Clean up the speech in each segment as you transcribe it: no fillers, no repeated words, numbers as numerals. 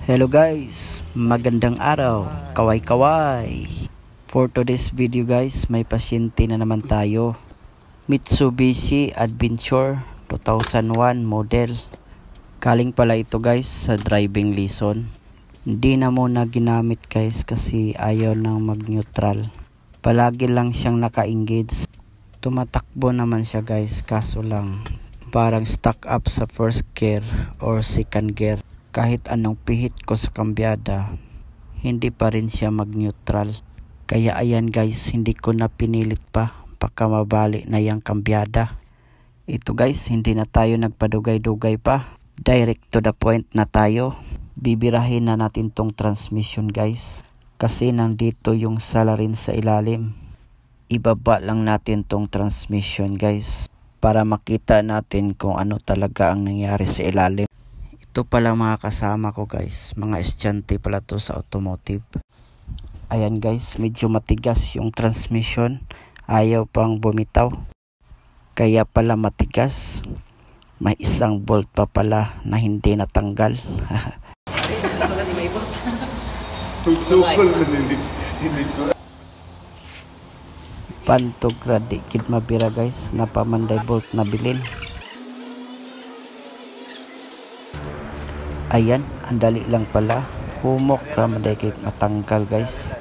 Hello guys, magandang araw, kaway-kaway. For today's video guys, may pasyente na naman tayo. Mitsubishi Adventure 2001 model. Galing pala ito guys sa driving lesson. Hindi na muna ginamit guys kasi ayaw nang mag-neutral. Palagi lang siyang naka-engage. Tumatakbo naman siya guys, kaso lang parang stuck up sa first gear or second gear. Kahit anong pihit ko sa kambyada, hindi pa rin siya mag-neutral. Kaya ayan guys, hindi ko na pinilit pa, baka mabali na yung kambyada. Ito guys, hindi na tayo nagpadugay-dugay pa. Direct to the point na tayo. Bibirahin na natin tong transmission guys. Kasi nandito yung salarin sa ilalim. Ibaba lang natin tong transmission guys, para makita natin kung ano talaga ang nangyari sa ilalim. Ito pala mga kasama ko guys, mga estudyante pala to sa automotive. Ayan guys, medyo matigas yung transmission, ayaw pang bumitaw. Kaya pala matigas, may isang bolt pa pala na hindi natanggal. Pantog radi kid mabira guys, napamanday bolt na bilin. Ayan, ang dali lang pala. Humok ramaday kay matanggal guys.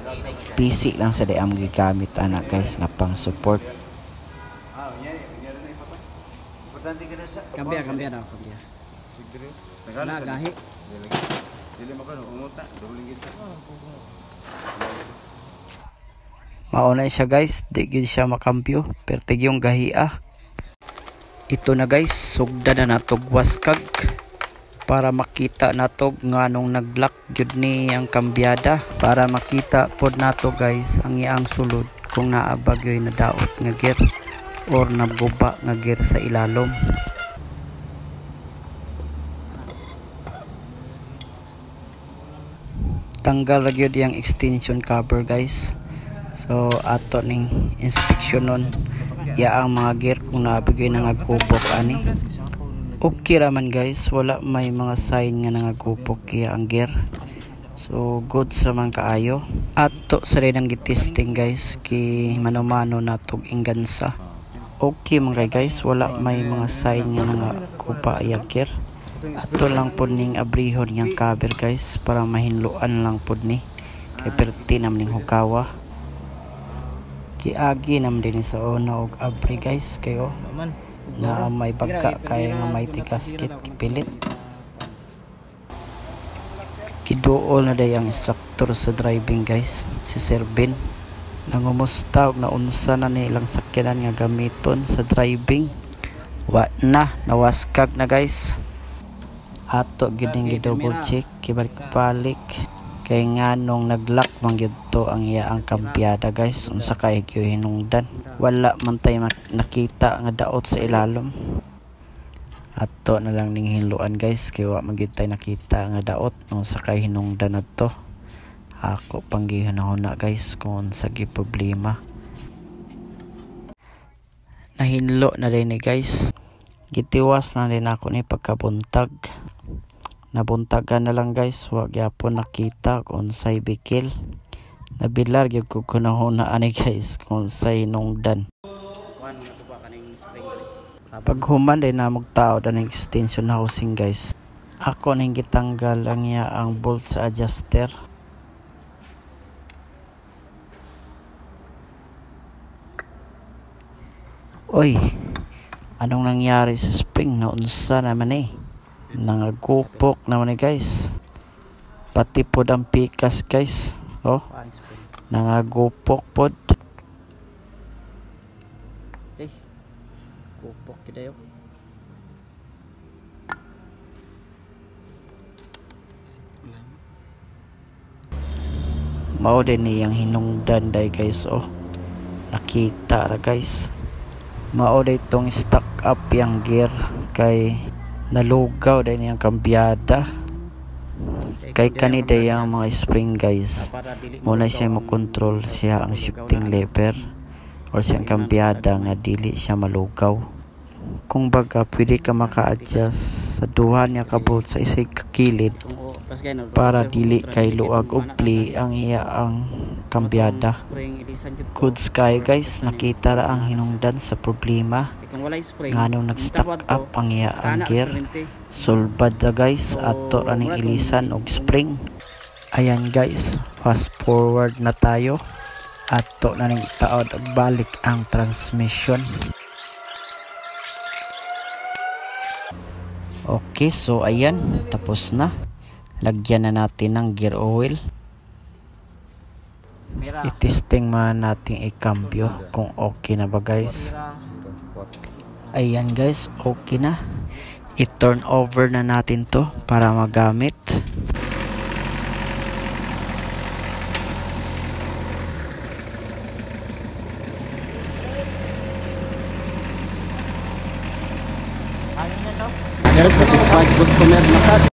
PC lang sa dayam gigamit anak guys nga pang support. Kambya daw, kambya. Na gahi. Dili makano umuta, duling gisa. Mauna siya guys, di gyud siya makambyo, pertig yung gahi. Ito na guys, sugda na natog waskag. Para makita nato nganong nag-lock gyud ni ang kambyada, para makita pod nato guys ang iyang sulod kung naabag yoy nadaot nga gear or naguba nga gear sa ilalom. Tanggal ra gyud yang extension cover guys. So ato ning inspection nun ya ang mga gear kung naabag yoy nangagubok ani. Okay raman guys, wala may mga sign nga nangagupok kaya ang gear. So good sa man kaayo. Ato sa rin ang gitesting guys, ki mano-mano natog ingansa. Okay man kay guys, wala may mga sign nga nangagupa iya gear. Ato lang po ning abrihon yang cover guys, para mahinluan lang po ni. Kay perti nam ning hukawa. Kiagi nam din sa una og abri guys kayo. Na may pagka kaya nga may tigasket kipilit. Kiduol na day ang instructor sa driving guys, si Sir Ben. Nangumusta og naunsa na nilang sakyanan nga gamiton sa driving. Wa na nawaskag na guys. Ato gining double check kibalik-balik kay nganong naglock man gyud to ang iya ang kambyada guys, unsa kay hinungdan. Wala man tay nakita nga daot sa ilalom. Ato na lang ning hinluan guys, kay wa man gyud tay nakita nga daot unsa kay hinungdan adto. Ako pang gihinahuna guys kung unsa gi problema. Nahinlo na din ni guys. Gitiwas na din ako ni pagkabuntag. Nabuntagan na lang guys, wag yapon nakita kung unsay bikil. Nabilar gyud ko kunahuna ani guys kung unsay hinungdan. Pag human din na magtao dan extension housing guys, ako ning gitanggal ang iya ang bolt sa adjuster. Oy, anong nangyari sa spring? Naunsa naman nangagupok naman guys. Pati pod ang pikas guys. Oh, nangagupok pod. Gupok kidayo. Mao din niyang hinungdan day guys. Oh, nakita ra guys. Mao day tong stuck up yang gear kay nalugaw din yung kambyada. Kay kanida yung mga spring guys, muna siya makontrol siya ang shifting lever or siyang kambyada nga dili siya malugaw. Kung baga pwede ka maka-adjust sa duha niya ka bolt sa isig kakilid para dili kay luag og play ang iya ang kambyada. Good sky guys, nakita ra ang hinungdan sa problema nganong nag-stock up ang iya ang gear. Sulbad ra guys ato ra ning ilisan og spring. Ayan guys, fast forward na tayo. Ato na ning itaod og balik ang transmission. Okay, so ayan, tapos na. Lagyan na natin ng gear oil. I-testing man natin i-cambio kung okay na ba guys. Ayan guys, okay na. I-turn over na natin to para magamit. Agar satisfied customer masad.